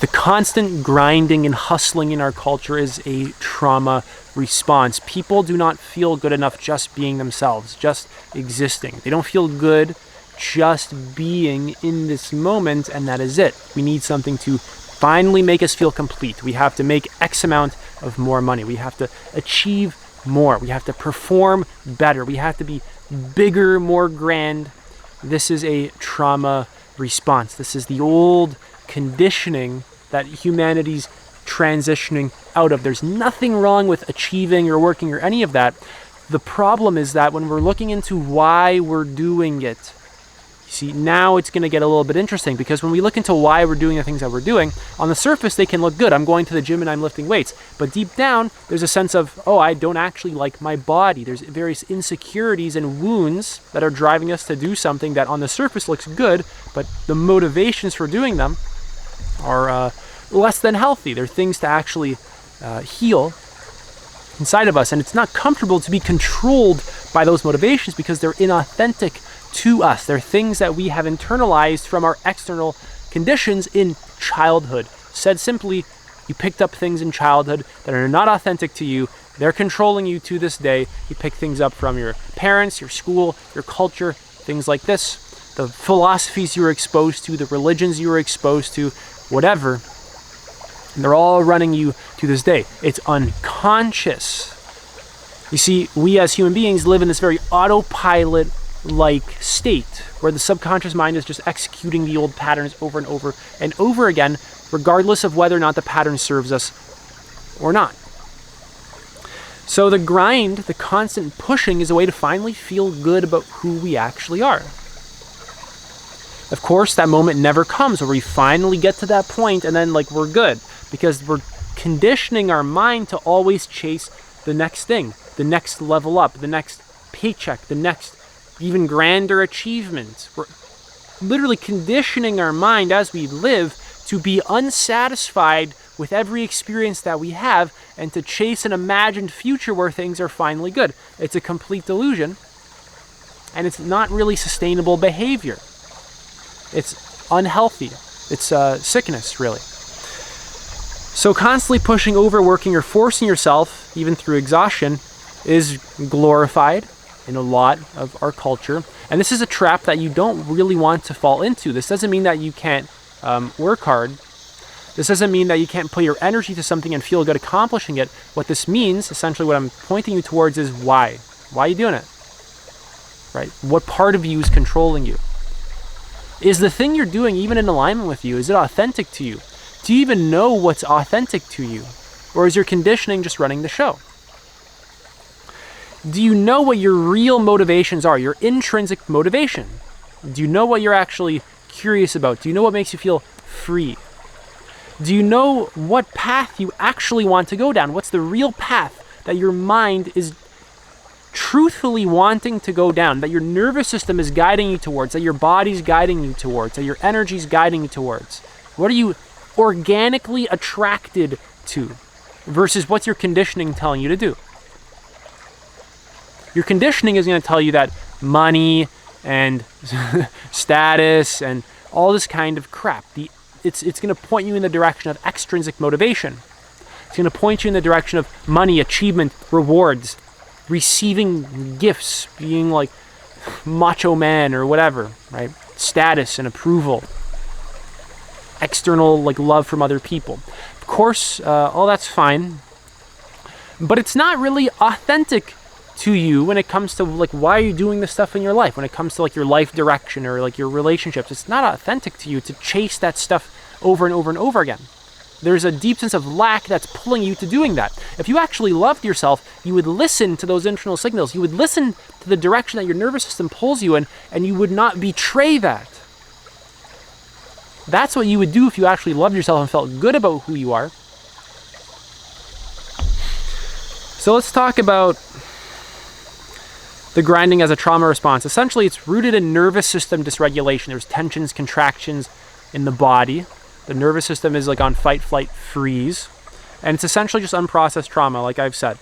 The constant grinding and hustling in our culture is a trauma response. People do not feel good enough just being themselves, just existing. They don't feel good just being in this moment, and that is it. We need something to finally make us feel complete. We have to make X amount of more money. We have to achieve more. We have to perform better. We have to be bigger, more grand. This is a trauma response. This is the old conditioning that humanity's transitioning out of. There's nothing wrong with achieving or working or any of that. The problem is that when we're looking into why we're doing it, you see, now it's going to get a little bit interesting, because when we look into why we're doing the things that we're doing, on the surface they can look good. I'm going to the gym and I'm lifting weights. But deep down, there's a sense of, oh, I don't actually like my body. There's various insecurities and wounds that are driving us to do something that on the surface looks good, but the motivations for doing them are less than healthy. They're things to actually heal inside of us. And it's not comfortable to be controlled by those motivations because they're inauthentic to us. They're things that we have internalized from our external conditions in childhood. Said simply, you picked up things in childhood that are not authentic to you. They're controlling you to this day. You pick things up from your parents, your school, your culture, things like this. The philosophies you were exposed to, the religions you were exposed to, whatever. And they're all running you to this day. It's unconscious. You see, we as human beings live in this very autopilot-like state where the subconscious mind is just executing the old patterns over and over and over again, regardless of whether or not the pattern serves us or not. So the grind, the constant pushing, is a way to finally feel good about who we actually are. Of course, that moment never comes where we finally get to that point and then we're good, because we're conditioning our mind to always chase the next thing, the next level up, the next paycheck, the next even grander achievement. We're literally conditioning our mind as we live to be unsatisfied with every experience that we have and to chase an imagined future where things are finally good. It's a complete delusion, and it's not really sustainable behavior. It's unhealthy. It's sickness, really. So constantly pushing, overworking, or forcing yourself, even through exhaustion, is glorified in a lot of our culture. And this is a trap that you don't really want to fall into. This doesn't mean that you can't work hard. This doesn't mean that you can't put your energy to something and feel good accomplishing it. What this means, essentially what I'm pointing you towards, is why. Why are you doing it? Right? What part of you is controlling you? Is the thing you're doing even in alignment with you? Is it authentic to you? Do you even know what's authentic to you? Or is your conditioning just running the show? Do you know what your real motivations are, your intrinsic motivation? Do you know what you're actually curious about? Do you know what makes you feel free? Do you know what path you actually want to go down? What's the real path that your mind is truthfully wanting to go down, that your nervous system is guiding you towards, that your body's guiding you towards, that your energy's guiding you towards? What are you organically attracted to versus what's your conditioning telling you to do? Your conditioning is going to tell you that money and status and all this kind of crap, it's going to point you in the direction of extrinsic motivation. It's going to point you in the direction of money, achievement, rewards, receiving gifts, being like macho man or whatever, right? Status and approval, external love from other people. Of course, all that's fine, but it's not really authentic to you when it comes to why are you doing this stuff in your life. When it comes to your life direction or your relationships, it's not authentic to you to chase that stuff over and over and over again. There's a deep sense of lack that's pulling you to doing that. If you actually loved yourself, you would listen to those internal signals. You would listen to the direction that your nervous system pulls you in, and you would not betray that. That's what you would do if you actually loved yourself and felt good about who you are. So let's talk about the grinding as a trauma response. Essentially, it's rooted in nervous system dysregulation. There's tensions, contractions in the body. The nervous system is on fight, flight, freeze. And it's essentially just unprocessed trauma, like I've said.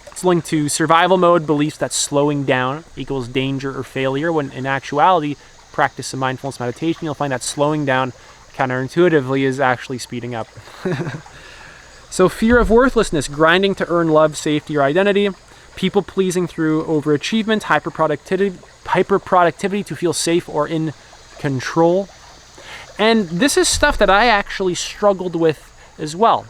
It's linked to survival mode beliefs that slowing down equals danger or failure, when in actuality, practice some mindfulness meditation, you'll find that slowing down counterintuitively is actually speeding up. So fear of worthlessness, grinding to earn love, safety, or identity. People pleasing through overachievement, hyperproductivity to feel safe or in control. And this is stuff that I actually struggled with as well.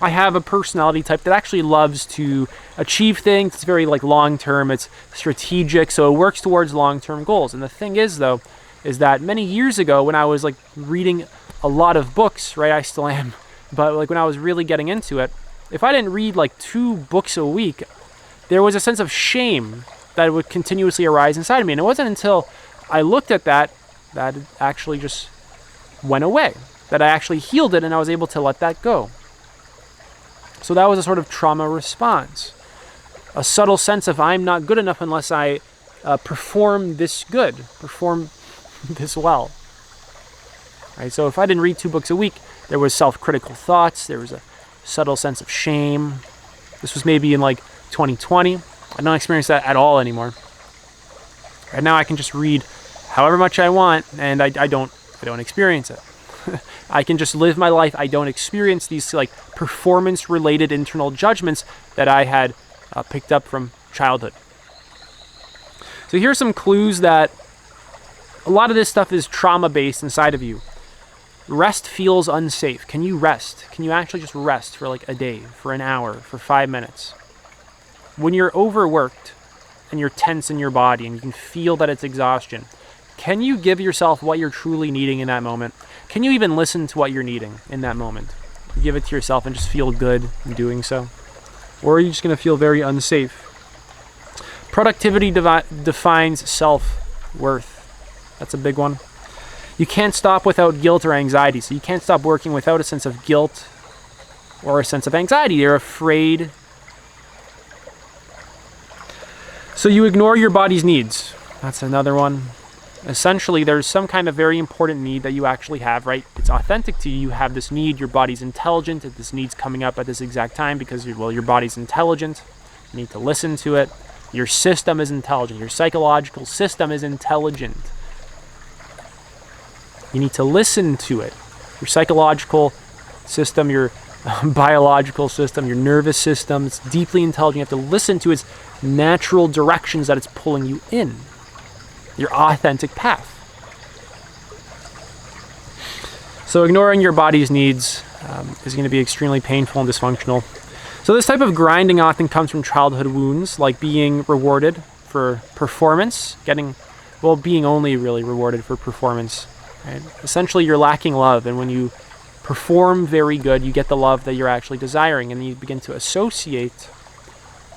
I have a personality type that actually loves to achieve things. It's very long-term, it's strategic, so it works towards long-term goals. And the thing is, though, is that many years ago when I was reading a lot of books, right, I still am, but when I was really getting into it, if I didn't read 2 books a week, there was a sense of shame that would continuously arise inside of me. And it wasn't until I looked at that it actually just went away, that I actually healed it and I was able to let that go. So that was a sort of trauma response. A subtle sense of I'm not good enough unless I perform this well. Right? So if I didn't read 2 books a week, there was self-critical thoughts, there was a subtle sense of shame. This was maybe in 2020. I don't experience that at all anymore. Right now I can just read however much I want and I don't experience it. I can just live my life. I don't experience these performance-related internal judgments that I had picked up from childhood. So here are some clues that a lot of this stuff is trauma-based inside of you. Rest feels unsafe. Can you rest? Can you actually just rest for a day, for an hour, for 5 minutes? When you're overworked and you're tense in your body and you can feel that it's exhaustion, can you give yourself what you're truly needing in that moment? Can you even listen to what you're needing in that moment? Give it to yourself and just feel good in doing so? Or are you just going to feel very unsafe? Productivity defines self-worth. That's a big one. You can't stop without guilt or anxiety. So you can't stop working without a sense of guilt or a sense of anxiety. You're afraid. So you ignore your body's needs. That's another one. Essentially, there's some kind of very important need that you actually have, right? It's authentic to you. You have this need. Your body's intelligent. This need's coming up at this exact time because, your body's intelligent. You need to listen to it. Your system is intelligent. Your psychological system is intelligent. You need to listen to it. Your psychological system, your biological system, your nervous system, it's deeply intelligent. You have to listen to its natural directions that it's pulling you in. Your authentic path. So ignoring your body's needs is going to be extremely painful and dysfunctional. So this type of grinding often comes from childhood wounds, like being rewarded for performance, being only really rewarded for performance. Right? Essentially, you're lacking love, and when you perform very good, you get the love that you're actually desiring, and you begin to associate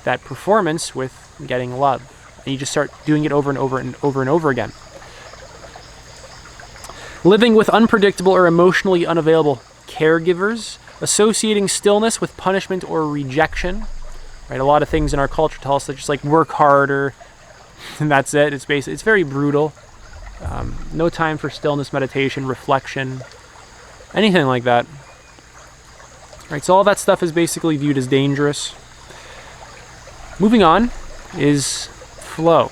that performance with getting love. And you just start doing it over and over and over and over again. Living with unpredictable or emotionally unavailable caregivers, associating stillness with punishment or rejection. Right? A lot of things in our culture tell us to just work harder, and that's it. It's very brutal. No time for stillness, meditation, reflection, anything like that. Right? So all that stuff is basically viewed as dangerous. Moving on is flow.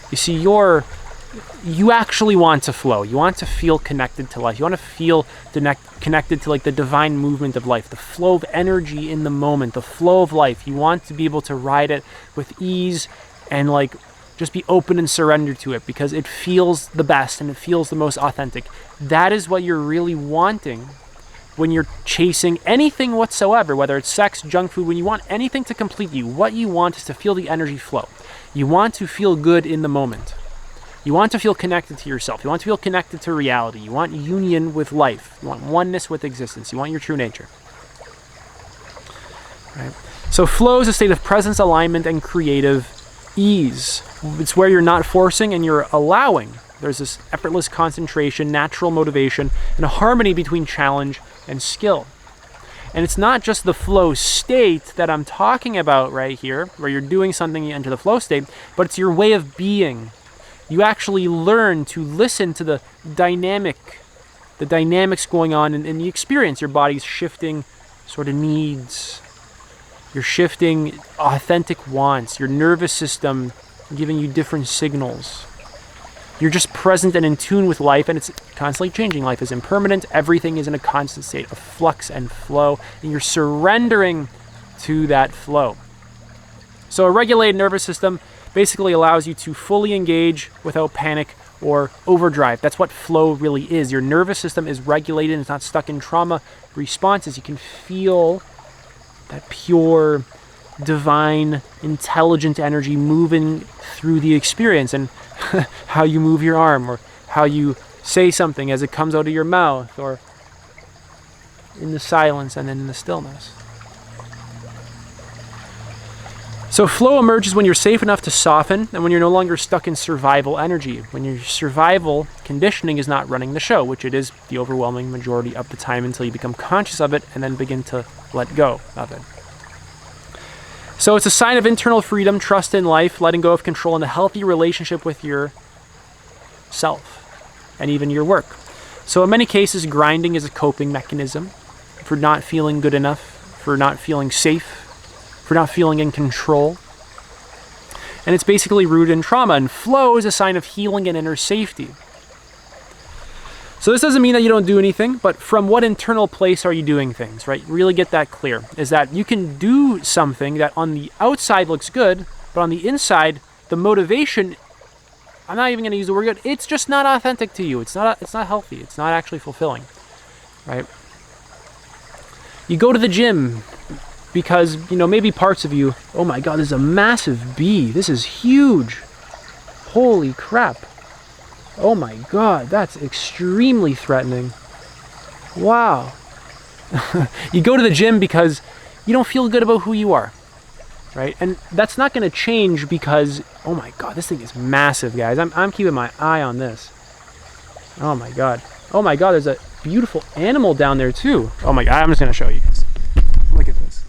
You see, you actually want to flow. You want to feel connected to life. You want to feel connected to the divine movement of life, the flow of energy in the moment, the flow of life. You want to be able to ride it with ease and just be open and surrender to it because it feels the best and it feels the most authentic. That is what you're really wanting when you're chasing anything whatsoever, whether it's sex, junk food, when you want anything to complete you. What you want is to feel the energy flow. You want to feel good in the moment. You want to feel connected to yourself. You want to feel connected to reality. You want union with life. You want oneness with existence. You want your true nature. Right? So flow is a state of presence, alignment, and creative ease. It's where you're not forcing and you're allowing. There's this effortless concentration, natural motivation, and a harmony between challenge and skill. And it's not just the flow state that I'm talking about right here, where you're doing something, you enter the flow state, but it's your way of being. You actually learn to listen to the dynamics going on in the experience. Your body's shifting sort of needs. You're shifting authentic wants. Your nervous system giving you different signals. You're just present and in tune with life, and it's constantly changing. Life is impermanent. Everything is in a constant state of flux and flow, and you're surrendering to that flow. So a regulated nervous system basically allows you to fully engage without panic or overdrive. That's what flow really is. Your nervous system is regulated and it's not stuck in trauma responses. You can feel that pure, divine, intelligent energy moving through the experience, and how you move your arm, or how you say something as it comes out of your mouth, or in the silence and then in the stillness. So flow emerges when you're safe enough to soften, and when you're no longer stuck in survival energy, when your survival conditioning is not running the show, which it is the overwhelming majority of the time until you become conscious of it and then begin to let go of it. So it's a sign of internal freedom, trust in life, letting go of control, and a healthy relationship with yourself and even your work. So in many cases, grinding is a coping mechanism for not feeling good enough, for not feeling safe, for not feeling in control. And it's basically rooted in trauma, and flow is a sign of healing and inner safety. So this doesn't mean that you don't do anything, but from what internal place are you doing things, right? Really get that clear, is that you can do something that on the outside looks good, but on the inside, the motivation, I'm not even going to use the word good, it's just not authentic to you. It's not healthy. It's not actually fulfilling, right? You go to the gym because, maybe parts of you, oh my God, this is a massive bee. This is huge. Holy crap. Oh my God, that's extremely threatening. Wow. You go to the gym because you don't feel good about who you are, right? And that's not going to change because, oh my God, this thing is massive, guys. I'm keeping my eye on this. Oh my God. Oh my God, there's a beautiful animal down there too. Oh my God, I'm just going to show you guys. Look at this.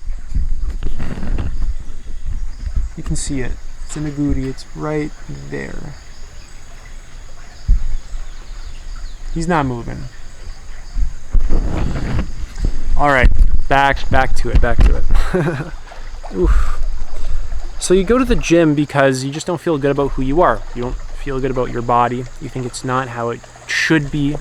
You can see it. It's in the goody. It's right there. He's not moving. All right, back to it. Oof. So you go to the gym because you just don't feel good about who you are. You don't feel good about your body. You think it's not how it should be,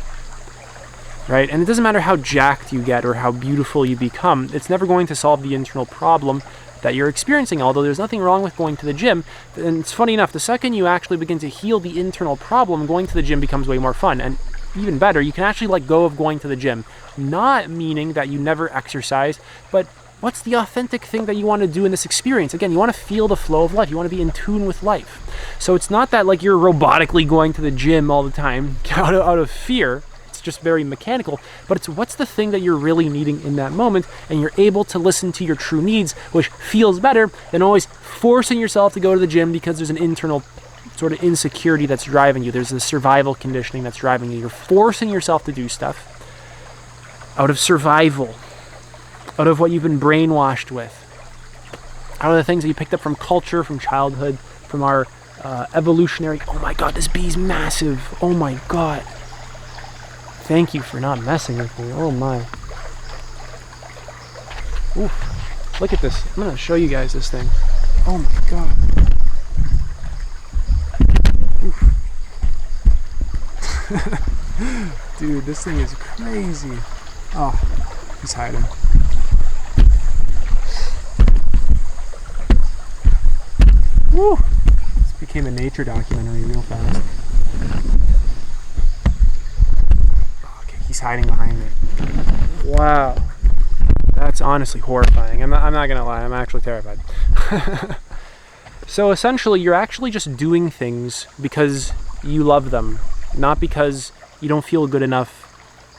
right? And it doesn't matter how jacked you get or how beautiful you become. It's never going to solve the internal problem that you're experiencing, although there's nothing wrong with going to the gym. And it's funny enough, the second you actually begin to heal the internal problem, going to the gym becomes way more fun. And even better, you can actually let go of going to the gym. Not meaning that you never exercise, but what's the authentic thing that you want to do in this experience? Again, you want to feel the flow of life. You want to be in tune with life. So it's not that like you're robotically going to the gym all the time out of fear. It's just very mechanical, but it's what's the thing that you're really needing in that moment, and you're able to listen to your true needs, which feels better than always forcing yourself to go to the gym because there's an internal sort of insecurity that's driving you. There's the survival conditioning that's driving you. You're forcing yourself to do stuff out of survival, out of what you've been brainwashed with, out of the things that you picked up from culture, from childhood, from our evolutionary. Oh my God, this bee's massive. Oh my God. Thank you for not messing with me. Oh my. Oof. Look at this. I'm going to show you guys this thing. Oh my God. Dude, this thing is crazy. Oh, he's hiding. Woo! This became a nature documentary real fast. Okay, he's hiding behind it. Wow. That's honestly horrifying. I'm not gonna lie, I'm actually terrified. So essentially, you're actually just doing things because you love them, not because you don't feel good enough,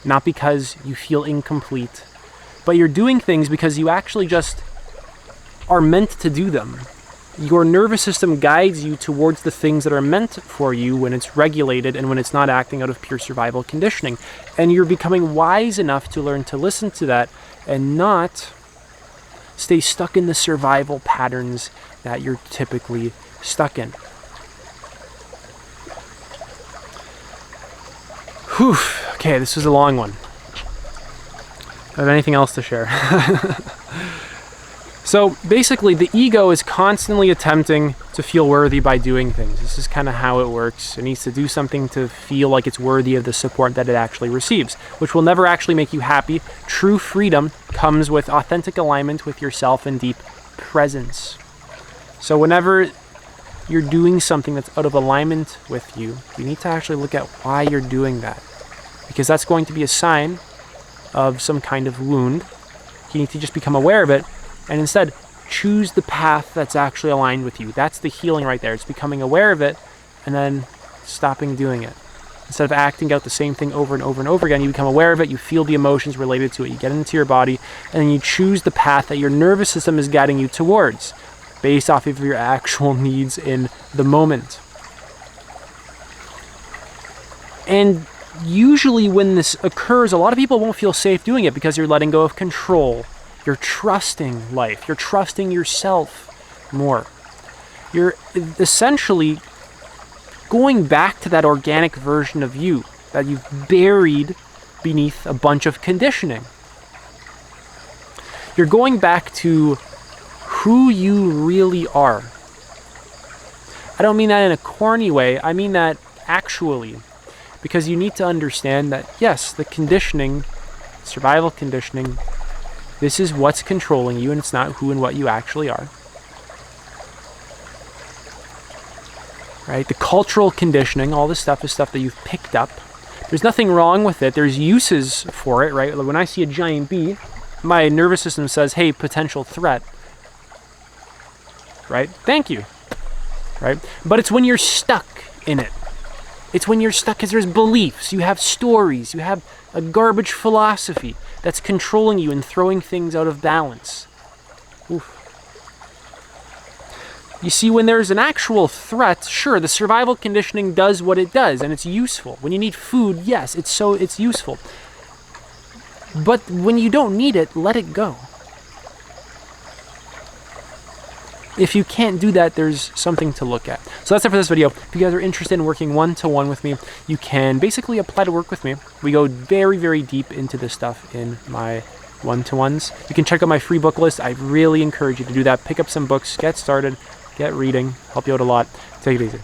not because you feel incomplete, but you're doing things because you actually just are meant to do them. Your nervous system guides you towards the things that are meant for you when it's regulated and when it's not acting out of pure survival conditioning. And you're becoming wise enough to learn to listen to that and not stay stuck in the survival patterns that you're typically stuck in. Whew. Okay, this was a long one. Do I have anything else to share? So basically, the ego is constantly attempting to feel worthy by doing things. This is kind of how it works. It needs to do something to feel like it's worthy of the support that it actually receives, which will never actually make you happy. True freedom comes with authentic alignment with yourself and deep presence. So whenever you're doing something that's out of alignment with you, you need to actually look at why you're doing that, because that's going to be a sign of some kind of wound. You need to just become aware of it and instead choose the path that's actually aligned with you. That's the healing right there. It's becoming aware of it and then stopping doing it. Instead of acting out the same thing over and over and over again, you become aware of it, you feel the emotions related to it, you get into your body, and then you choose the path that your nervous system is guiding you towards, based off of your actual needs in the moment. And usually when this occurs, a lot of people won't feel safe doing it because you're letting go of control. You're trusting life. You're trusting yourself more. You're essentially going back to that organic version of you that you've buried beneath a bunch of conditioning. You're going back to who you really are. I don't mean that in a corny way. I mean that actually. Because you need to understand that, yes, the conditioning, survival conditioning, this is what's controlling you, and it's not who and what you actually are. Right? The cultural conditioning, all this stuff is stuff that you've picked up. There's nothing wrong with it. There's uses for it, right? Like when I see a giant bee, my nervous system says, hey, potential threat. Right? Thank you. Right? But it's when you're stuck in it. It's when you're stuck because there's beliefs, you have stories, you have a garbage philosophy that's controlling you and throwing things out of balance. Oof. You see, when there's an actual threat, sure, the survival conditioning does what it does, and it's useful. When you need food, yes, it's useful. But when you don't need it, let it go. If you can't do that, there's something to look at. So that's it for this video. If you guys are interested in working one-to-one with me, you can basically apply to work with me. We go very, very deep into this stuff in my one-to-ones. You can check out my free book list. I really encourage you to do that. Pick up some books, get started, get reading, help you out a lot. Take it easy.